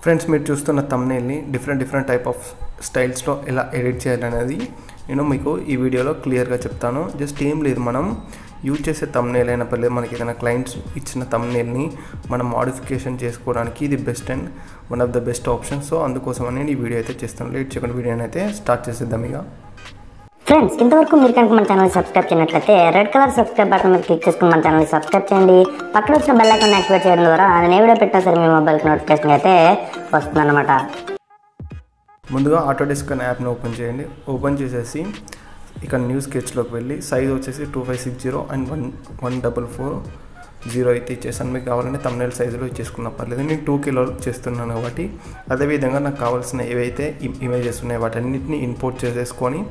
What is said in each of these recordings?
Friends, మీరు చూస్తున్న థంబ్నెయిల్ని different type of స్టైల్స్లో ఎలా ఎడిట్ చేయాలనేది నేను మీకు ఈ వీడియోలో క్లియర్గా చెప్తాను. జస్ట్ ఏం లేదు, మనం యూజ్ చేసే థంబ్నెయిల్ అయినా పర్లేదు, మనకి ఏదైనా క్లయింట్స్ ఇచ్చిన థంబ్నెయిల్ని మనం మోడిఫికేషన్ చేసుకోవడానికి ఇది best and one of the best option. So అందుకోసమని నేను ఈ వీడియో అయితే చేస్తాను. లేట్ చేయకుండా వీడియోని అయితే స్టార్ట్ చేసేద్దాం. ఇక ఫ్రెండ్స్, ఇంతవరకు మీరు కనుక మన ఛానల్ సబ్స్క్రైబ్ చేయనట్లయితే రెడ్ కలర్ సబ్స్క్రైబ్ బటన్ మీద క్లిక్ చేసుకుని మన ఛానల్ సబ్స్క్రైబ్ చేయండి. పక్కన వచ్చిన బెల్ ఐకాన్ యాక్టివేట్ చేయడం ద్వారా నేను ఏ వీడియో పెట్టినా సరే మీ మొబైల్కి నోటిఫికేషన్ అయితే వస్తుందన్నమాట. ముందుగా ఆటోడెస్క్ అనే యాప్ని ఓపెన్ చేయండి. ఓపెన్ చేసేసి ఇక్కడ న్యూ స్కెచ్లోకి వెళ్ళి సైజ్ వచ్చేసి 2560 అండ్ 1440 అయితే ఇచ్చేసాను. మీకు కావాలంటే థంబ్నెయిల్ సైజులో ఇచ్చేసుకున్నా పర్లేదు. నేను 2 కిలో చేస్తున్నాను కాబట్టి అదేవిధంగా నాకు కావాల్సిన ఏవైతే ఇమేజెస్ ఉన్నాయో వాటన్నిటిని ఇంపోర్ట్ చేసేసుకొని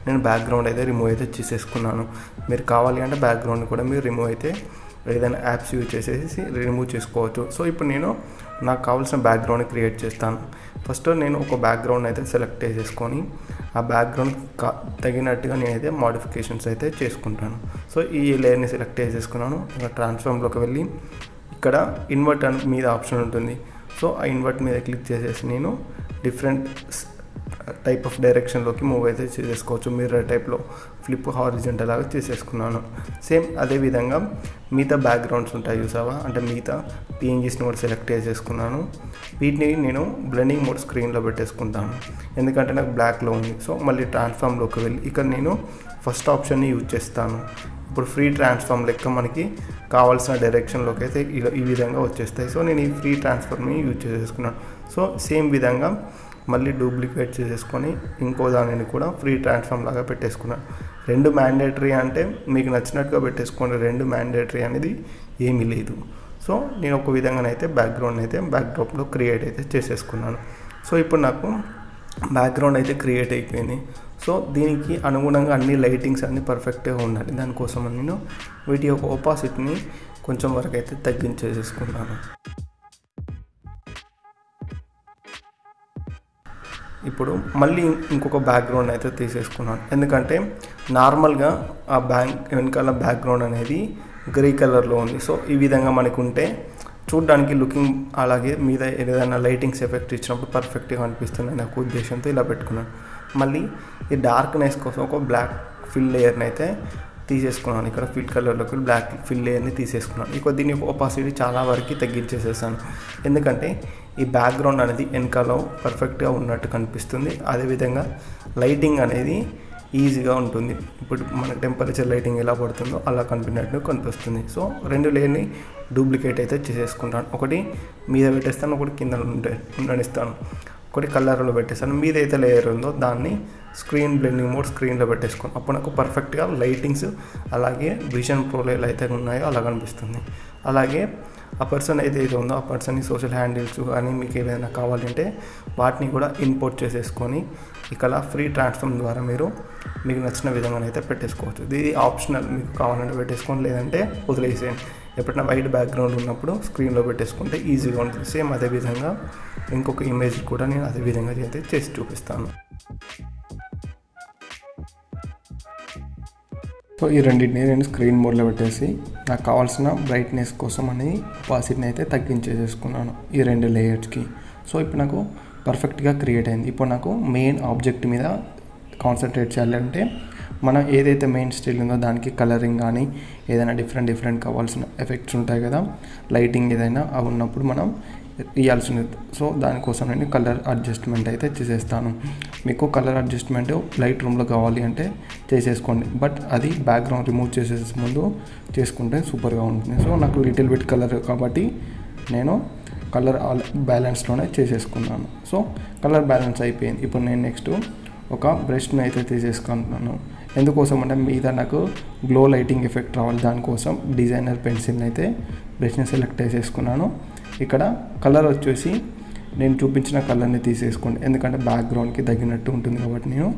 నేను బ్యాక్గ్రౌండ్ అయితే రిమూవ్ అయితే చేసేసుకున్నాను. మీరు కావాలి అంటే బ్యాక్గ్రౌండ్ కూడా మీరు రిమూవ్ అయితే ఏదైనా యాప్స్ యూజ్ చేసేసి రిమూవ్ చేసుకోవచ్చు. సో ఇప్పుడు నేను నాకు కావాల్సిన బ్యాక్గ్రౌండ్ క్రియేట్ చేస్తాను. ఫస్ట్ నేను ఒక బ్యాక్గ్రౌండ్ అయితే సెలెక్ట్ చేసేసుకొని ఆ బ్యాక్గ్రౌండ్ తగినట్టుగా నేనైతే మోడిఫికేషన్స్ అయితే చేసుకుంటాను. సో ఈ లేయర్ని సెలెక్ట్ చేసేసుకున్నాను. ఇంకా ట్రాన్స్ఫార్మ్లోకి వెళ్ళి ఇక్కడ ఇన్వర్ట్ అని మీద ఆప్షన్ ఉంటుంది. సో ఆ ఇన్వర్ట్ మీద క్లిక్ చేసేసి నేను డిఫరెంట్ టైప్ ఆఫ్ డైరెక్షన్లోకి మూవ్ అయితే చేసేసుకోవచ్చు. మిర్రర్ టైప్లో ఫ్లిప్ హారిజంటల్ లాగా చేసేసుకున్నాను. సేమ్ అదేవిధంగా మిగతా బ్యాక్గ్రౌండ్స్ ఉంటాయి చూసావా, అంటే మిగతా పిఎన్జీస్ని కూడా సెలెక్ట్ చేసేసుకున్నాను. వీటిని నేను బ్లెండింగ్ మోడ్ స్క్రీన్లో పెట్టేసుకుంటాను, ఎందుకంటే నాకు బ్లాక్లో ఉంది. సో మళ్ళీ ట్రాన్స్ఫార్మ్లోకి వెళ్ళి ఇక్కడ నేను ఫస్ట్ ఆప్షన్ని యూజ్ చేస్తాను. ఇప్పుడు ఫ్రీ ట్రాన్స్ఫార్మ్ లెక్క మనకి కావాల్సిన డైరెక్షన్లోకి అయితే ఈ విధంగా వచ్చేస్తాయి. సో నేను ఈ ఫ్రీ ట్రాన్స్ఫార్మ్ని యూజ్ చేసేసుకున్నాను. సో సేమ్ విధంగా మళ్ళీ డూప్లికేట్ చేసేసుకొని ఇంకో దానిని కూడా ఫ్రీ ట్రాన్స్ఫార్మ్ లాగా పెట్టేసుకున్నాను. 2 మ్యాండేటరీ అంటే మీకు నచ్చినట్టుగా పెట్టేసుకోండి. 2 మ్యాండేటరీ అనేది ఏమీ లేదు. సో నేను ఒక విధంగానైతే బ్యాక్గ్రౌండ్ అయితే బ్యాక్డ్రాప్లో క్రియేట్ అయితే చేసేసుకున్నాను. సో ఇప్పుడు నాకు బ్యాక్గ్రౌండ్ అయితే క్రియేట్ అయిపోయింది. సో దీనికి అనుగుణంగా అన్ని లైటింగ్స్ అన్నీ పర్ఫెక్ట్గా ఉండాలి. దానికోసం నేను వీటి యొక్క ఓపాసిటీని కొంచెం వరకు అయితే తగ్గించేసేసుకున్నాను. ఇప్పుడు మళ్ళీ ఇంకొక బ్యాక్గ్రౌండ్ అయితే తీసేసుకున్నాను, ఎందుకంటే నార్మల్గా ఆ వెనకాల బ్యాక్గ్రౌండ్ అనేది గ్రే కలర్లో ఉంది. సో ఈ విధంగా మనకు ఉంటే చూడడానికి లుకింగ్, అలాగే మీద ఏదైనా లైటింగ్స్ ఎఫెక్ట్ ఇచ్చినప్పుడు పర్ఫెక్ట్గా అనిపిస్తుంది నాకు ఉద్దేశంతో ఇలా పెట్టుకున్నాను. మళ్ళీ ఈ డార్క్నెస్ కోసం ఒక బ్లాక్ ఫిల్ లేయర్ని అయితే తీసేసుకున్నాను. ఇక్కడ ఫిల్ కలర్లోకి బ్లాక్ ఫిల్ లేయర్ని తీసేసుకున్నాను. ఇక దీని ఒపాసిటీ చాలా వరకు తగ్గించేసేసాను, ఎందుకంటే ఈ బ్యాక్గ్రౌండ్ అనేది వెనకాల పర్ఫెక్ట్గా ఉన్నట్టు కనిపిస్తుంది. అదేవిధంగా లైటింగ్ అనేది ఈజీగా ఉంటుంది. ఇప్పుడు మన టెంపరేచర్ లైటింగ్ ఎలా పడుతుందో అలా కనిపినట్టు కనిపిస్తుంది. సో 2 లేయర్ని డూప్లికేట్ అయితే చేసేసుకుంటాను. ఒకటి మీద పెట్టేస్తాను, ఒకటి కింద ఉండనిస్తాను, ఒకటి కలర్లో పెట్టేస్తాను. మీద అయితే లేయర్ ఉందో దాన్ని స్క్రీన్ బ్లెండింగ్ మోడ్ స్క్రీన్లో పెట్టేసుకోండి. అప్పుడు నాకు పర్ఫెక్ట్గా లైటింగ్స్ అలాగే విజన్ ప్రోలో ఎలా అయితే ఉన్నాయో అలా కనిపిస్తుంది. అలాగే ఆ పర్సన్ ఏదైతే ఉందో ఆ పర్సన్ సోషల్ హ్యాండిల్స్ కానీ మీకు ఏదైనా కావాలంటే వాటిని కూడా ఇంపోర్ట్ చేసేసుకొని ఇక్కడ ఫ్రీ ట్రాన్స్ఫార్మ్ ద్వారా మీకు నచ్చిన విధంగానైతే పెట్టేసుకోవచ్చు. ఇది ఆప్షనల్, మీకు కావాలంటే పెట్టేసుకోండి, లేదంటే వదిలేసేయండి. ఎప్పుడైనా వైట్ బ్యాక్గ్రౌండ్ ఉన్నప్పుడు స్క్రీన్లో పెట్టేసుకుంటే ఈజీగా ఉంటుంది. సేమ్ అదేవిధంగా ఇంకొక ఇమేజ్ కూడా నేను అదే విధంగా అయితే చేసి చూపిస్తాను. సో ఈ రెండింటిని నేను స్క్రీన్ మోడ్లో పెట్టేసి నాకు కావాల్సిన బ్రైట్నెస్ కోసం అనేది ఒపాసిటీని అయితే తగ్గించేసేసుకున్నాను ఈ 2 లేయర్స్కి. సో ఇప్పుడు నాకు పర్ఫెక్ట్గా క్రియేట్ అయింది. ఇప్పుడు నాకు మెయిన్ ఆబ్జెక్ట్ మీద కాన్సన్ట్రేట్ చేయాలంటే మనం ఏదైతే మెయిన్ స్టైల్ ఉందో దానికి కలరింగ్ కానీ ఏదైనా డిఫరెంట్ కావాల్సిన ఎఫెక్ట్స్ ఉంటాయి కదా, లైటింగ్ ఏదైనా అవి ఉన్నప్పుడు మనం ఇవ్వాల్సింది. సో దానికోసం నేను కలర్ అడ్జస్ట్మెంట్ అయితే చేసేస్తాను. మీకు కలర్ అడ్జస్ట్మెంట్ లైట్ రూమ్లో కావాలి అంటే చేసేసుకోండి, బట్ అది బ్యాక్గ్రౌండ్ రిమూవ్ చేసేసే ముందు చేసుకుంటే సూపర్గా ఉంటుంది. సో నాకు లిటిల్ బిట్ కలర్ కాబట్టి నేను కలర్ బ్యాలెన్స్లోనే చేసేసుకున్నాను. సో కలర్ బ్యాలెన్స్ అయిపోయింది. ఇప్పుడు నేను నెక్స్ట్ ఒక బ్రష్ని అయితే తీసేసుకుంటున్నాను. ఎందుకోసం అంటే మీద నాకు గ్లో లైటింగ్ ఎఫెక్ట్ రావాలి, దానికోసం డిజైనర్ పెన్సిల్ని అయితే బ్రష్ని సెలెక్ట్ చేసేసుకున్నాను. ఇక్కడ కలర్ వచ్చేసి నేను చూపించిన కలర్ని తీసేసుకోండి, ఎందుకంటే బ్యాక్గ్రౌండ్కి తగినట్టు ఉంటుంది కాబట్టి నేను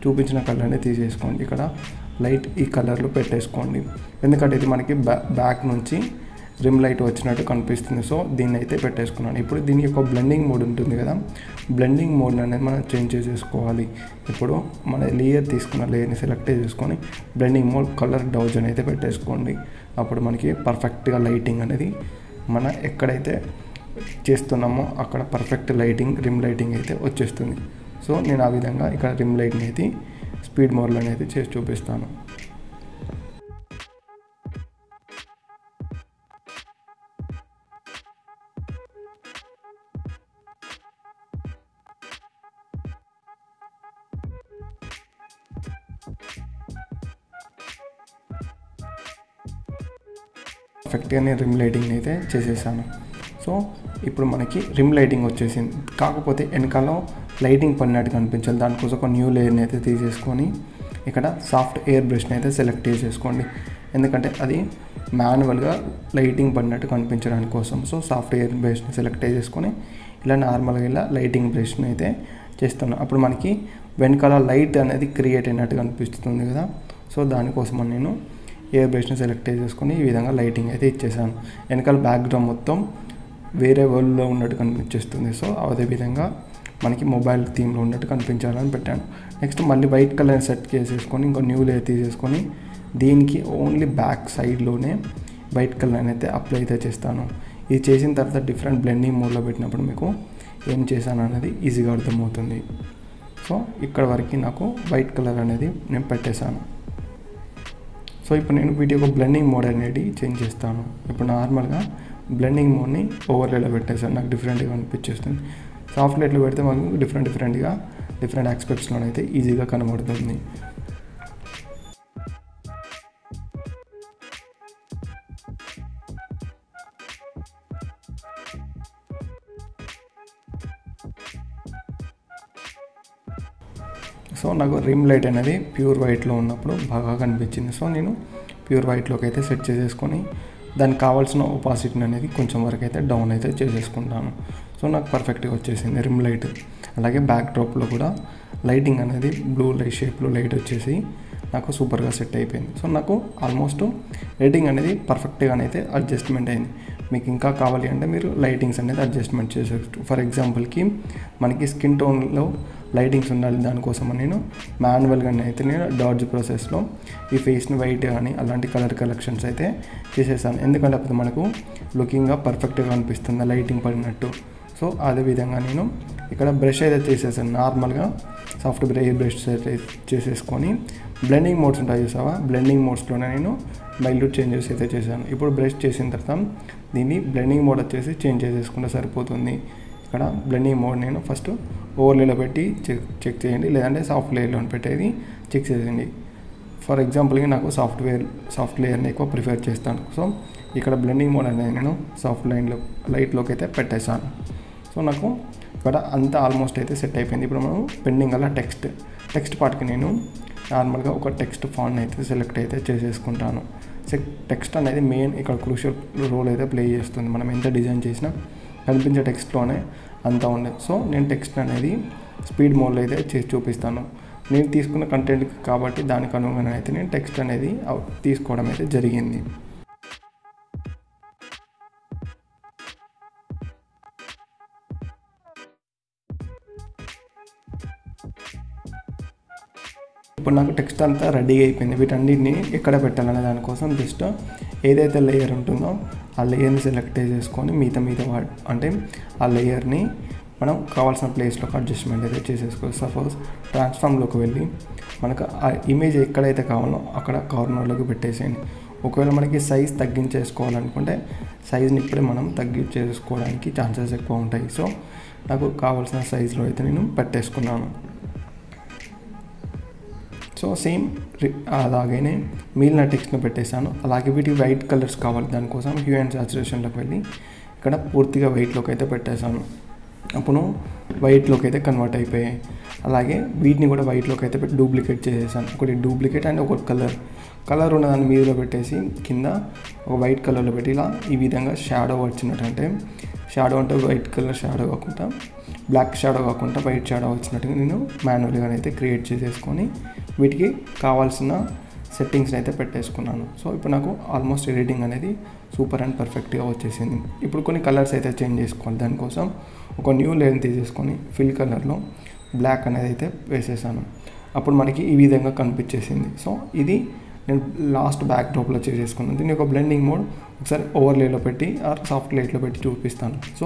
చూపించిన కలర్ని తీసేసుకోండి. ఇక్కడ లైట్ ఈ కలర్లో పెట్టేసుకోండి, ఎందుకంటే ఇది మనకి బ్యాక్ నుంచి రిమ్ లైట్ వచ్చినట్టు కనిపిస్తుంది. సో దీన్ని అయితే పెట్టేసుకున్నాను. ఇప్పుడు దీని యొక్క బ్లెండింగ్ మోడ్ ఉంటుంది కదా, బ్లెండింగ్ మోడ్ అనేది మనం చేంజ్ చేసేసుకోవాలి. ఇప్పుడు మన లేయర్ తీసుకున్న లేయర్ని సెలెక్ట్ చేసుకొని బ్లెండింగ్ మోడ్ కలర్ డౌజన్ అయితే పెట్టేసుకోండి. అప్పుడు మనకి పర్ఫెక్ట్గా లైటింగ్ అనేది మన ఎక్కడైతే చేస్తున్నామో అక్కడ పర్ఫెక్ట్ రిమ్ లైటింగ్ అయితే వచ్చేస్తుంది. సో నేను ఆ విధంగా ఇక్కడ రిమ్ లైట్ని అయితే స్పీడ్ మోడ్లో అయితే చేసి చూపిస్తాను. పర్ఫెక్ట్గా నేను రిమ్ లైటింగ్ అయితే చేసేసాను. సో ఇప్పుడు మనకి రిమ్ లైటింగ్ వచ్చేసింది. కాకపోతే వెనకాల లైటింగ్ పడినట్టు కనిపించాలి. దానికోసం ఒక న్యూ లేయర్ని అయితే తీసేసుకొని ఇక్కడ సాఫ్ట్ ఎయిర్ బ్రష్ని అయితే సెలెక్ట్ చేసేసుకోండి. ఎందుకంటే అది మాన్యువల్గా లైటింగ్ పడినట్టు కనిపించడానికి కోసం. సో సాఫ్ట్ ఎయిర్ బ్రష్ని సెలెక్ట్ చేసుకొని ఇలా నార్మల్గా ఇలా లైటింగ్ బ్రష్ని అయితే చేస్తున్నాను. అప్పుడు మనకి వెనకాల లైట్ అనేది క్రియేట్ అయినట్టు కనిపిస్తుంది కదా. సో దానికోసం నేను ఎయిర్ బ్రష్ని సెలెక్ట్ చేసుకొని ఈ విధంగా లైటింగ్ అయితే ఇచ్చేసాను. వెనకాల బ్యాక్గ్రౌండ్ మొత్తం వేరే వరల్డ్లో ఉన్నట్టు కనిపించేస్తుంది. సో అదేవిధంగా మనకి మొబైల్ థీమ్లో ఉన్నట్టు కనిపించాలని పెట్టాను. నెక్స్ట్ మళ్ళీ వైట్ కలర్ సెట్ చేసేసుకొని ఇంకో న్యూ లేయర్ తీసేసుకొని దీనికి ఓన్లీ బ్యాక్ సైడ్లోనే వైట్ కలర్ అయితే అప్లై అయితే చేస్తాను. ఇది చేసిన తర్వాత డిఫరెంట్ బ్లెండింగ్ మోడ్లో పెట్టినప్పుడు మీకు ఏం చేశాను అనేది ఈజీగా అర్థమవుతుంది. సో ఇక్కడ వరకు నాకు వైట్ కలర్ అనేది నేను పెట్టేశాను. సో ఇప్పుడు నేను వీటి యొక్క బ్లెండింగ్ మోడ్ అనేది చేంజ్ చేస్తాను. ఇప్పుడు నార్మల్గా బ్లెండింగ్ మోడ్ని ఓవర్లేలో పెట్టేసాను. నాకు డిఫరెంట్గా అనిపించేస్తుంది. సాఫ్ట్ లైట్లో పెడితే మనకు డిఫరెంట్ ఆస్పెక్ట్స్లోనైతే ఈజీగా కనబడుతుంది. సో నాకు రిమ్ లైట్ అనేది ప్యూర్ వైట్లో ఉన్నప్పుడు బాగా కనిపించింది. సో నేను ప్యూర్ వైట్లోకి అయితే సెట్ చేసేసుకొని దానికి కావాల్సిన ఒపాసిటీని అనేది కొంచెం వరకు అయితే డౌన్ అయితే చేసేసుకుంటాను. సో నాకు పర్ఫెక్ట్గా వచ్చేసింది రిమ్ లైట్. అలాగే బ్యాక్ డ్రాప్లో కూడా లైటింగ్ అనేది బ్లూ లైట్ షేప్లో లైట్ వచ్చేసి నాకు సూపర్గా సెట్ అయిపోయింది. సో నాకు ఆల్మోస్ట్ లైటింగ్ అనేది పర్ఫెక్ట్గానైతే అడ్జస్ట్మెంట్ అయింది. మీకు ఇంకా కావాలి అంటే మీరు లైటింగ్స్ అనేది అడ్జస్ట్మెంట్ చేసేయచ్చు. ఫర్ ఎగ్జాంపుల్కి మనకి స్కిన్ టోన్లో లైటింగ్స్ ఉండాలి. దానికోసం నేను మాన్యువల్గానే అయితే నేను డాడ్జ్ ప్రాసెస్లో ఈ ఫేస్ని వైట్ కానీ అలాంటి కలర్ కలెక్షన్స్ అయితే చేసేసాను. ఎందుకంటే అప్పుడు మనకు లుకింగ్గా పర్ఫెక్ట్గా అనిపిస్తుంది లైటింగ్ పడినట్టు. సో అదేవిధంగా నేను ఇక్కడ బ్రష్ అయితే చేసేసాను. నార్మల్గా సాఫ్ట్ బ్రష్ చేసేసుకొని బ్లెండింగ్ మోడ్స్ ఉంటాయి చూసావా, బ్లెండింగ్ మోడ్స్లోనే నేను మైల్యూట్ చేంజెస్ అయితే చేశాను. ఇప్పుడు బ్రష్ చేసిన తర్వాత దీన్ని బ్లెండింగ్ మోడ్ వచ్చేసి చేంజ్ చేసేసుకుంటే సరిపోతుంది. ఇక్కడ బ్లెండింగ్ మోడ్ నేను ఫస్ట్ ఓవర్లేలో పెట్టి చెక్ చేయండి, లేదంటే సాఫ్ట్ లేయర్లో పెట్టేది చెక్ చేయండి. ఫర్ ఎగ్జాంపుల్కి నాకు సాఫ్ట్ లేయర్ని ఎక్కువ ప్రిఫర్ చేస్తాను. సో ఇక్కడ బ్లెండింగ్ మోడ్ అనేది నేను సాఫ్ట్ లైట్లోకి అయితే పెట్టేశాను. సో నాకు ఇక్కడ అంతా ఆల్మోస్ట్ అయితే సెట్ అయిపోయింది. ఇప్పుడు మనం పెండింగ్ అలా టెక్స్ట్ పార్ట్కి నేను నార్మల్గా ఒక టెక్స్ట్ ఫాంట్ అయితే సెలెక్ట్ అయితే చేసేసుకుంటాను. టెక్స్ట్ అనేది మెయిన్ ఇక్కడ క్రూషియల్ రోల్ అయితే ప్లే చేస్తుంది. మనం ఎంత డిజైన్ చేసినా కనిపించే టెక్స్ట్లోనే అంతా ఉండదు. సో నేను టెక్స్ట్ అనేది స్పీడ్ మోడ్లో అయితే చేసి చూపిస్తాను. నేను తీసుకున్న కంటెంట్ కాబట్టి దానికి అనుగుణంగా అయితే నేను టెక్స్ట్ అనేది తీసుకోవడం అయితే జరిగింది. ఇప్పుడు నాకు టెక్స్ట్ అంతా రెడీ అయిపోయింది. వీటన్నిటిని ఎక్కడ పెట్టాలనే దానికోసం జస్ట్ ఏదైతే లేయర్ ఉంటుందో ఆ లేయర్ని సెలెక్ట్ చేసుకొని మిగతా అంటే ఆ లేయర్ని మనం కావాల్సిన ప్లేస్లోకి అడ్జస్ట్మెంట్ అయితే చేసేసుకోవచ్చు. సపోజ్ ట్రాన్స్ఫార్మ్లోకి వెళ్ళి మనకు ఆ ఇమేజ్ ఎక్కడైతే కావాలో అక్కడ కార్నర్లోకి పెట్టేసేయండి. ఒకవేళ మనకి సైజ్ తగ్గించేసుకోవాలనుకుంటే సైజ్ని ఇప్పుడే మనం తగ్గించేసుకోవడానికి ఛాన్సెస్ ఎక్కువ ఉంటాయి. సో నాకు కావాల్సిన సైజులో అయితే నేను పెట్టేసుకున్నాను. సో సేమ్ అలాగనే మిగిలిన టెక్స్ట్ని పెట్టేశాను. అలాగే వీటికి వైట్ కలర్స్ కావాలి. దానికోసం హ్యూ అండ్ సాచురేషన్లోకి వెళ్ళి ఇక్కడ పూర్తిగా వైట్లోకి అయితే పెట్టేశాను. అప్పుడు వైట్లోకి అయితే కన్వర్ట్ అయిపోయాయి. అలాగే వీటిని కూడా వైట్లోకి అయితే పెట్టి డూప్లికేట్ చేసేసాను. ఒకటి డూప్లికేట్ అండ్ ఒకటి కలర్ ఉన్న దాన్ని మీదలో పెట్టేసి కింద ఒక వైట్ కలర్లో పెట్టి ఇలా ఈ విధంగా షాడో వచ్చినట్టు, అంటే షాడో అంటే వైట్ కలర్ షాడో కాకుండా బ్లాక్ షాడో కాకుండా వైట్ షాడో వచ్చినట్టుగా నేను మాన్యువల్గా అయితే క్రియేట్ చేసేసుకొని వీటికి కావాల్సిన సెట్టింగ్స్ని అయితే పెట్టేసుకున్నాను. సో ఇప్పుడు నాకు ఆల్మోస్ట్ ఎడిటింగ్ అనేది సూపర్ అండ్ పర్ఫెక్ట్గా వచ్చేసింది. ఇప్పుడు కొన్ని కలర్స్ అయితే చేంజ్ చేసుకోవాలి. దానికోసం ఒక న్యూ లేయర్ తీసేసుకొని ఫిల్ కలర్లో బ్లాక్ అనేది అయితే వేసేసాను. అప్పుడు మనకి ఈ విధంగా కనిపించేసింది. సో ఇది నేను లాస్ట్ బ్యాక్ డ్రాప్లో చేసేసుకున్నాను. దీని యొక్క బ్లెండింగ్ మోడ్ ఒకసారి ఓవర్లేలో పెట్టి ఆర్ సాఫ్ట్ లైట్లో పెట్టి చూపిస్తాను. సో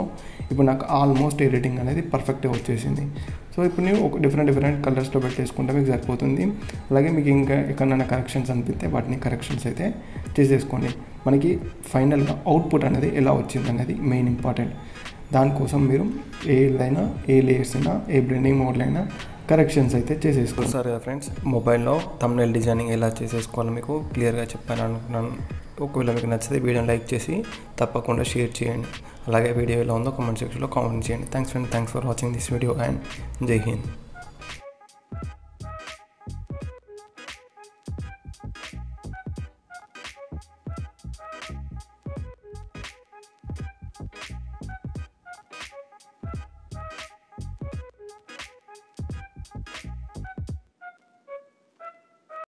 ఇప్పుడు నాకు ఆల్మోస్ట్ ఎడిటింగ్ అనేది పర్ఫెక్ట్గా వచ్చేసింది. సో ఇప్పుడు నేను ఒక డిఫరెంట్ కలర్స్లో పెట్టేసుకుంటే మీకు సరిపోతుంది. అలాగే మీకు ఇంకా ఎక్కడైనా కరెక్షన్స్ అనిపిస్తే వాటిని కరెక్షన్స్ అయితే చేసేసుకోండి. మనకి ఫైనల్గా అవుట్పుట్ అనేది ఎలా వచ్చింది అనేది మెయిన్ ఇంపార్టెంట్. దానికోసం మీరు ఏ లేయర్స్ అయినా ఏ బ్లెండింగ్ మోడ్లో అయినా కరెక్షన్స్ అయితే చేసేసుకోండి. సరే ఫ్రెండ్స్, మొబైల్లో థంబ్నెయిల్ డిజైనింగ్ ఎలా చేసేసుకోవాలో మీకు క్లియర్గా చెప్పాను అనుకున్నాను. ఒకవేళ మీకు నచ్చితే వీడియోని లైక్ చేసి తప్పకుండా షేర్ చేయండి. అలాగే వీడియో ఎలా ఉందో కామెంట్ సెక్షన్లో కామెంట్ చేయండి. Thanks for watching this video and జై హింద్.